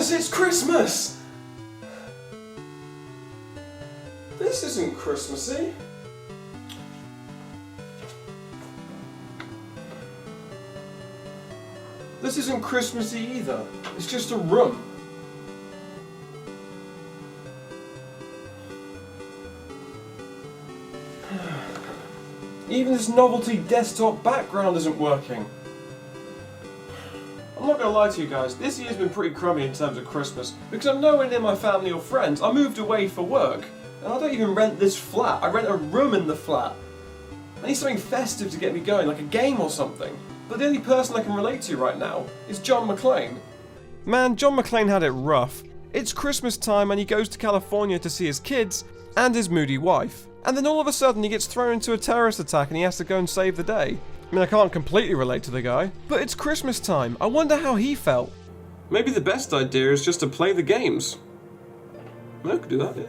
It's Christmas! This isn't Christmassy. This isn't Christmassy either. It's just a room. Even this novelty desktop background isn't working. I'm not gonna lie to you guys, this year's been pretty crummy in terms of Christmas because I'm nowhere near my family or friends. I moved away for work and I don't even rent this flat. I rent a room in the flat. I need something festive to get me going, like a game or something. But the only person I can relate to right now is John McClane. Man, John McClane had it rough. It's Christmas time and he goes to California to see his kids and his moody wife. And then all of a sudden he gets thrown into a terrorist attack and he has to go and save the day. I mean, I can't completely relate to the guy, but it's Christmas time. I wonder how he felt. Maybe the best idea is just to play the games. I could do that, yeah.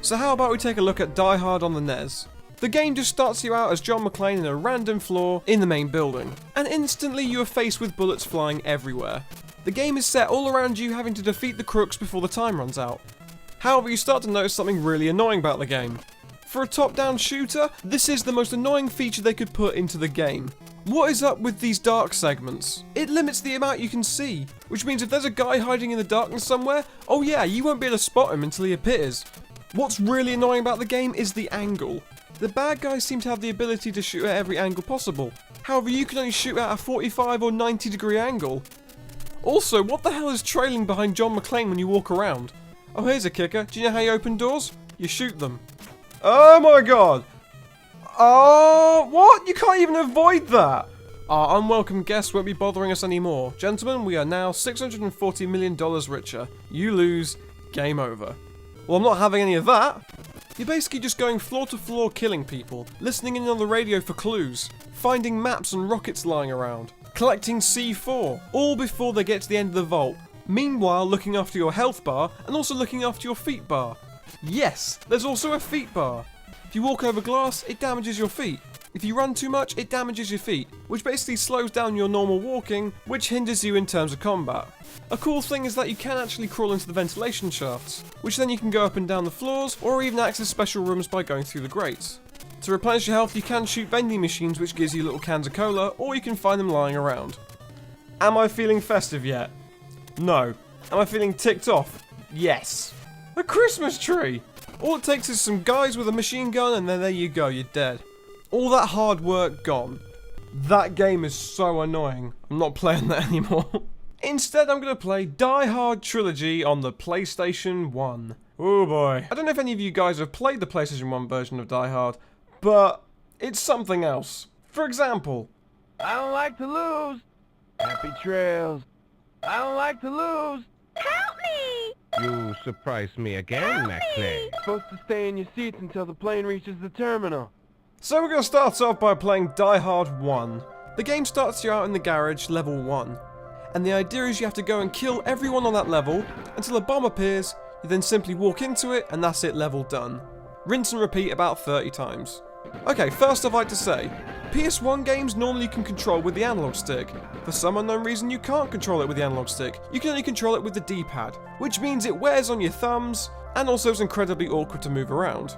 So how about we take a look at Die Hard on the NES? The game just starts you out as John McClane in a random floor in the main building, and instantly you are faced with bullets flying everywhere. The game is set all around you having to defeat the crooks before the time runs out. However, you start to notice something really annoying about the game. For a top-down shooter, this is the most annoying feature they could put into the game. What is up with these dark segments? It limits the amount you can see, which means if there's a guy hiding in the darkness somewhere, oh yeah, you won't be able to spot him until he appears. What's really annoying about the game is the angle. The bad guys seem to have the ability to shoot at every angle possible. However, you can only shoot at a 45 or 90 degree angle. Also, what the hell is trailing behind John McClane when you walk around? Oh, here's a kicker. Do you know how you open doors? You shoot them. Oh my god! Oh, what? You can't even avoid that! Our unwelcome guests won't be bothering us anymore. Gentlemen, we are now $640 million richer. You lose. Game over. Well, I'm not having any of that. You're basically just going floor to floor killing people, listening in on the radio for clues, finding maps and rockets lying around, collecting C4, all before they get to the end of the vault. Meanwhile, looking after your health bar and also looking after your feet bar. Yes, there's also a feet bar. If you walk over glass, it damages your feet. If you run too much, it damages your feet, which basically slows down your normal walking, which hinders you in terms of combat. A cool thing is that you can actually crawl into the ventilation shafts, which then you can go up and down the floors, or even access special rooms by going through the grates. To replenish your health, you can shoot vending machines, which gives you little cans of cola, or you can find them lying around. Am I feeling festive yet? No. Am I feeling ticked off? Yes. A Christmas tree! All it takes is some guys with a machine gun and then there you go, you're dead. All that hard work gone. That game is so annoying. I'm not playing that anymore. Instead, I'm going to play Die Hard Trilogy on the PlayStation 1. Oh boy. I don't know if any of you guys have played the PlayStation 1 version of Die Hard, but it's something else. For example, I don't like to lose. Happy trails. I don't like to lose. Help me! You surprised me again, McClane. Supposed to stay in your seats until the plane reaches the terminal. So we're going to start off by playing Die Hard 1. The game starts you out in the garage, level 1. And the idea is you have to go and kill everyone on that level until a bomb appears, you then simply walk into it and that's it, level done. Rinse and repeat about 30 times. Okay, first I'd like to say, PS1 games normally you can control with the analog stick. For some unknown reason you can't control it with the analog stick, you can only control it with the D-pad, which means it wears on your thumbs, and also is incredibly awkward to move around.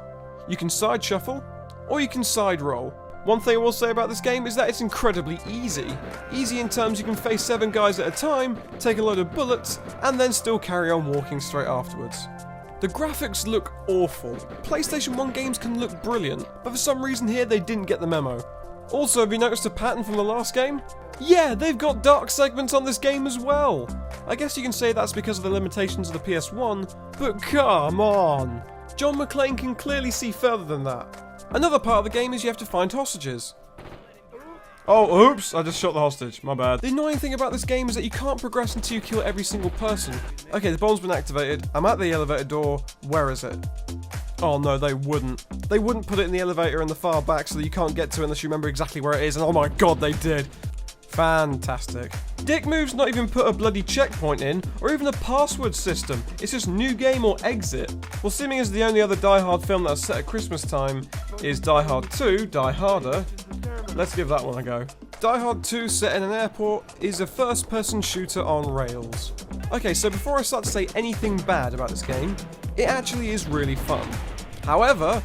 You can side shuffle, or you can side roll. One thing I will say about this game is that it's incredibly easy. Easy in terms you can face 7 guys at a time, take a load of bullets, and then still carry on walking straight afterwards. The graphics look awful. PlayStation 1 games can look brilliant, but for some reason here they didn't get the memo. Also, have you noticed a pattern from the last game? Yeah, they've got dark segments on this game as well. I guess you can say that's because of the limitations of the PS1, but come on. John McClane can clearly see further than that. Another part of the game is you have to find hostages. Oh, oops, I just shot the hostage. My bad. The annoying thing about this game is that you can't progress until you kill every single person. Okay, the bomb's been activated. I'm at the elevator door. Where is it? Oh no, they wouldn't. They wouldn't put it in the elevator in the far back so that you can't get to it unless you remember exactly where it is. And oh my god, they did. Fantastic. Dick move's not even put a bloody checkpoint in, or even a password system. It's just new game or exit. Well, seeming as the only other Die Hard film that's set at Christmas time is Die Hard 2, Die Harder, let's give that one a go. Die Hard 2, set in an airport, is a first-person shooter on rails. Okay, so before I start to say anything bad about this game, it actually is really fun. However,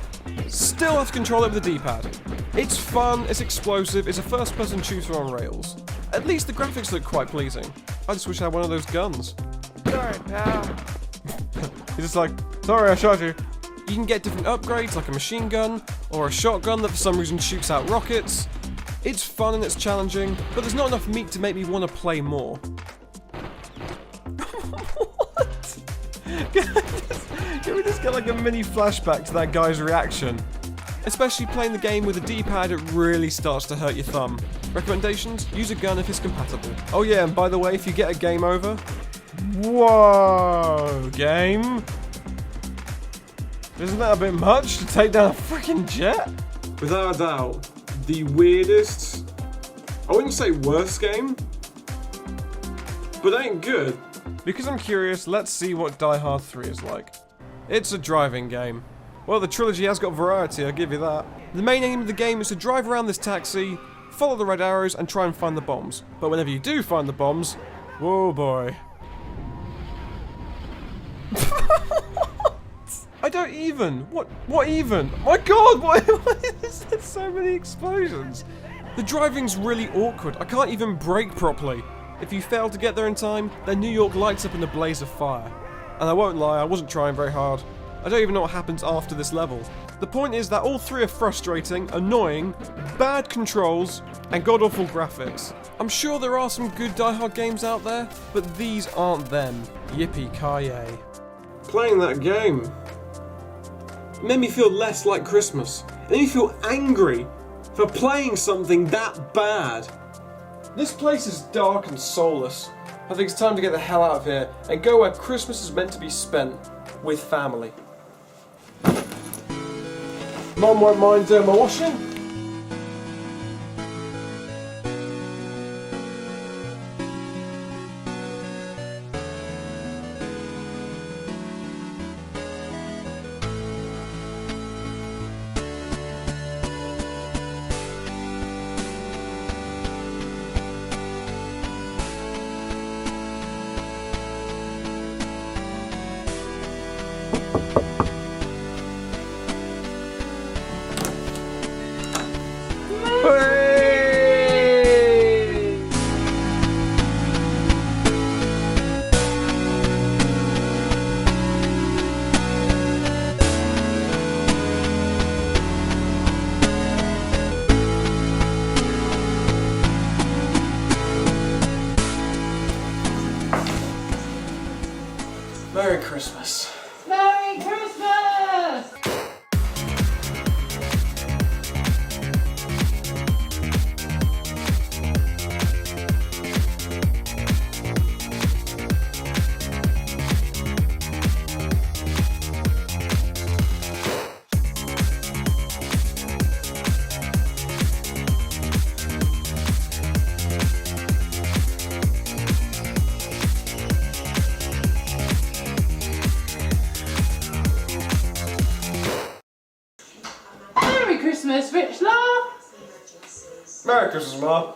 still have to control it with the D-pad. It's fun, it's explosive, it's a first-person shooter on rails. At least the graphics look quite pleasing. I just wish I had one of those guns. Sorry, pal. He's just like, sorry I shot you. You can get different upgrades like a machine gun, or a shotgun that for some reason shoots out rockets. It's fun and it's challenging, but there's not enough meat to make me want to play more. What? Can we just get like a mini flashback to that guy's reaction? Especially playing the game with a D-pad, it really starts to hurt your thumb. Recommendations? Use a gun if it's compatible. Oh yeah, and by the way, if you get a game over... Whoa, game? Isn't that a bit much to take down a freaking jet? Without a doubt, the weirdest... I wouldn't say worst game, but ain't good. Because I'm curious, let's see what Die Hard 3 is like. It's a driving game. Well, the trilogy has got variety, I'll give you that. The main aim of the game is to drive around this taxi, follow the red arrows, and try and find the bombs. But whenever you do find the bombs, whoa boy. I don't even. What even? My god, why is there so many explosions? The driving's really awkward. I can't even brake properly. If you fail to get there in time, then New York lights up in a blaze of fire. And I won't lie, I wasn't trying very hard. I don't even know what happens after this level. The point is that all three are frustrating, annoying, bad controls, and god-awful graphics. I'm sure there are some good Die Hard games out there, but these aren't them. Yippee-ki-yay. Playing that game made me feel less like Christmas. It made me feel angry for playing something that bad. This place is dark and soulless. I think it's time to get the hell out of here and go where Christmas is meant to be spent, with family. Mum won't mind doing my washing. Merry Christmas. Merry Christmas! Merry Christmas, Rich Law! Merry Christmas, Ma.